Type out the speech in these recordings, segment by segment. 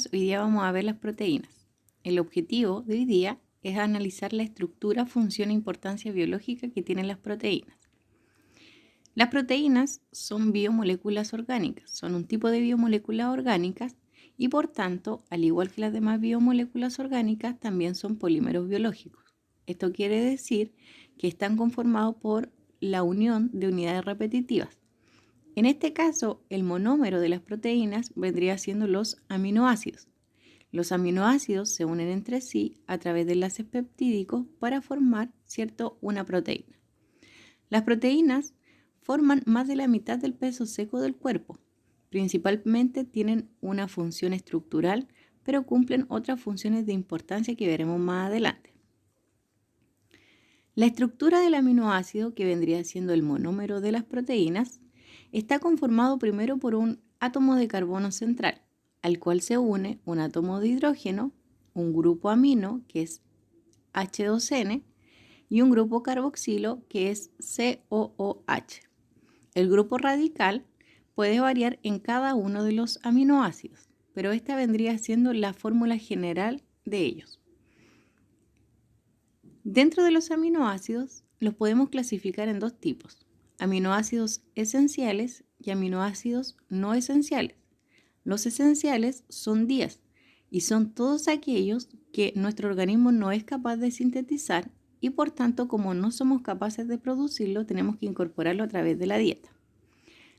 Hoy día vamos a ver las proteínas. El objetivo de hoy día es analizar la estructura, función e importancia biológica que tienen las proteínas. Las proteínas son biomoléculas orgánicas, son un tipo de biomoléculas orgánicas y por tanto, al igual que las demás biomoléculas orgánicas, también son polímeros biológicos. Esto quiere decir que están conformados por la unión de unidades repetitivas. En este caso, el monómero de las proteínas vendría siendo los aminoácidos. Los aminoácidos se unen entre sí a través de enlaces peptídicos para formar, una proteína. Las proteínas forman más de la mitad del peso seco del cuerpo. Principalmente tienen una función estructural, pero cumplen otras funciones de importancia que veremos más adelante. La estructura del aminoácido, que vendría siendo el monómero de las proteínas, está conformado primero por un átomo de carbono central, al cual se une un átomo de hidrógeno, un grupo amino, que es H2N, y un grupo carboxilo, que es COOH. El grupo radical puede variar en cada uno de los aminoácidos, pero esta vendría siendo la fórmula general de ellos. Dentro de los aminoácidos los podemos clasificar en dos tipos: aminoácidos esenciales y aminoácidos no esenciales. Los esenciales son 10 y son todos aquellos que nuestro organismo no es capaz de sintetizar y por tanto, como no somos capaces de producirlo, tenemos que incorporarlo a través de la dieta.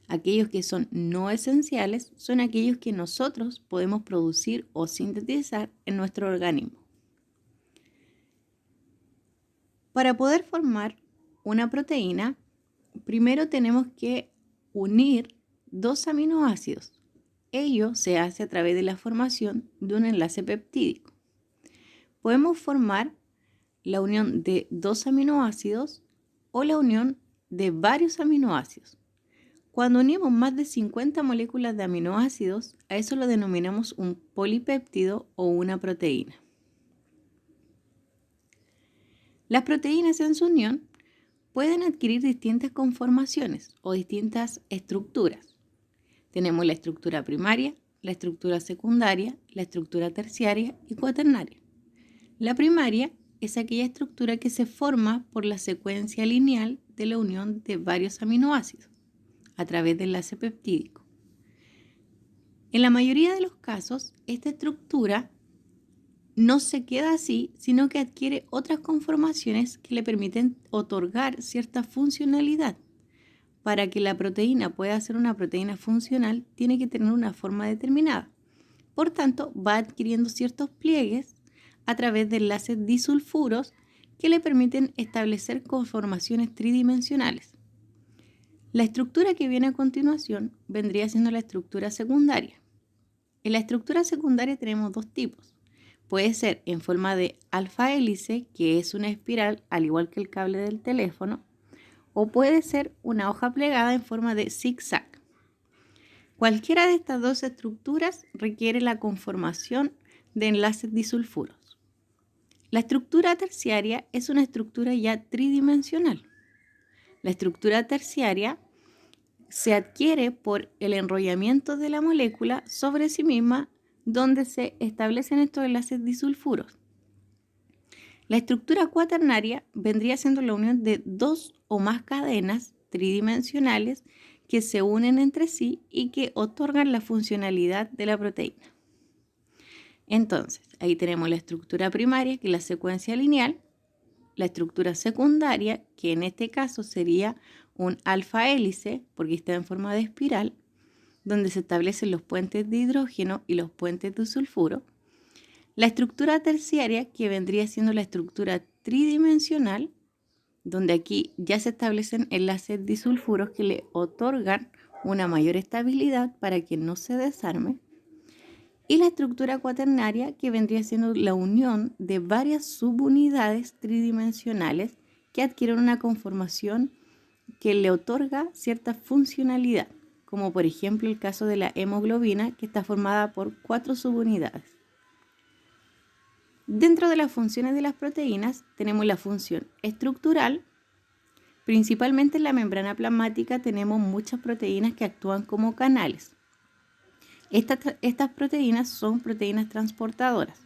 Aquellos que son no esenciales son aquellos que nosotros podemos producir o sintetizar en nuestro organismo. Para poder formar una proteína, primero tenemos que unir dos aminoácidos. Ello se hace a través de la formación de un enlace peptídico. Podemos formar la unión de dos aminoácidos o la unión de varios aminoácidos. Cuando unimos más de 50 moléculas de aminoácidos, a eso lo denominamos un polipéptido o una proteína. Las proteínas en su unión pueden adquirir distintas conformaciones o distintas estructuras. Tenemos la estructura primaria, la estructura secundaria, la estructura terciaria y cuaternaria. La primaria es aquella estructura que se forma por la secuencia lineal de la unión de varios aminoácidos a través del enlace peptídico. En la mayoría de los casos, esta estructura no se queda así, sino que adquiere otras conformaciones que le permiten otorgar cierta funcionalidad. Para que la proteína pueda ser una proteína funcional, tiene que tener una forma determinada. Por tanto, va adquiriendo ciertos pliegues a través de enlaces disulfuros que le permiten establecer conformaciones tridimensionales. La estructura que viene a continuación vendría siendo la estructura secundaria. En la estructura secundaria tenemos dos tipos. Puede ser en forma de alfa hélice, que es una espiral al igual que el cable del teléfono, o puede ser una hoja plegada en forma de zigzag. Cualquiera de estas dos estructuras requiere la conformación de enlaces disulfuros. La estructura terciaria es una estructura ya tridimensional. La estructura terciaria se adquiere por el enrollamiento de la molécula sobre sí misma, donde se establecen estos enlaces disulfuros. La estructura cuaternaria vendría siendo la unión de dos o más cadenas tridimensionales que se unen entre sí y que otorgan la funcionalidad de la proteína. Entonces, ahí tenemos la estructura primaria, que es la secuencia lineal, la estructura secundaria, que en este caso sería un alfa hélice, porque está en forma de espiral, donde se establecen los puentes de hidrógeno y los puentes de sulfuro. La estructura terciaria, que vendría siendo la estructura tridimensional, donde aquí ya se establecen enlaces disulfuros que le otorgan una mayor estabilidad para que no se desarme. Y la estructura cuaternaria, que vendría siendo la unión de varias subunidades tridimensionales que adquieren una conformación que le otorga cierta funcionalidad, como por ejemplo el caso de la hemoglobina, que está formada por 4 subunidades. Dentro de las funciones de las proteínas tenemos la función estructural. Principalmente en la membrana plasmática tenemos muchas proteínas que actúan como canales. Estas proteínas son proteínas transportadoras.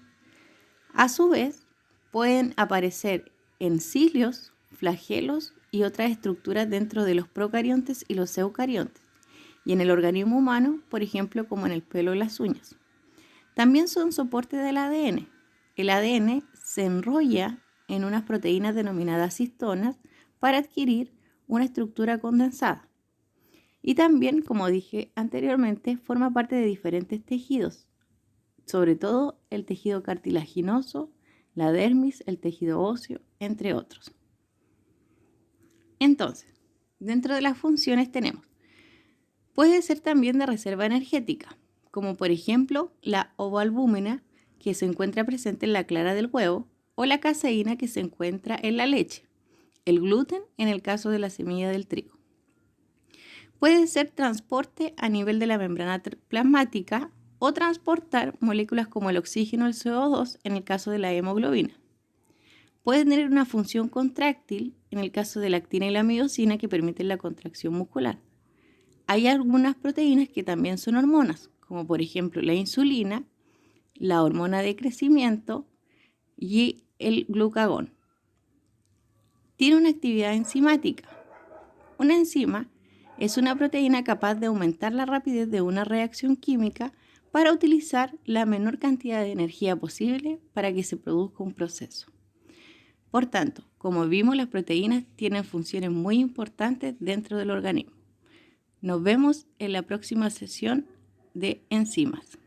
A su vez, pueden aparecer en cilios, flagelos y otras estructuras dentro de los procariontes y los eucariontes, y en el organismo humano, por ejemplo, como en el pelo o las uñas. También son soporte del ADN. El ADN se enrolla en unas proteínas denominadas histonas para adquirir una estructura condensada. Y también, como dije anteriormente, forma parte de diferentes tejidos, sobre todo el tejido cartilaginoso, la dermis, el tejido óseo, entre otros. Entonces, dentro de las funciones tenemos, puede ser también de reserva energética, como por ejemplo la ovoalbúmina, que se encuentra presente en la clara del huevo, o la caseína, que se encuentra en la leche, el gluten en el caso de la semilla del trigo. Puede ser transporte a nivel de la membrana plasmática o transportar moléculas como el oxígeno o el CO2 en el caso de la hemoglobina. Puede tener una función contráctil en el caso de la actina y la miosina, que permiten la contracción muscular. Hay algunas proteínas que también son hormonas, como por ejemplo la insulina, la hormona de crecimiento y el glucagón. Tiene una actividad enzimática. Una enzima es una proteína capaz de aumentar la rapidez de una reacción química para utilizar la menor cantidad de energía posible para que se produzca un proceso. Por tanto, como vimos, las proteínas tienen funciones muy importantes dentro del organismo. Nos vemos en la próxima sesión de enzimas.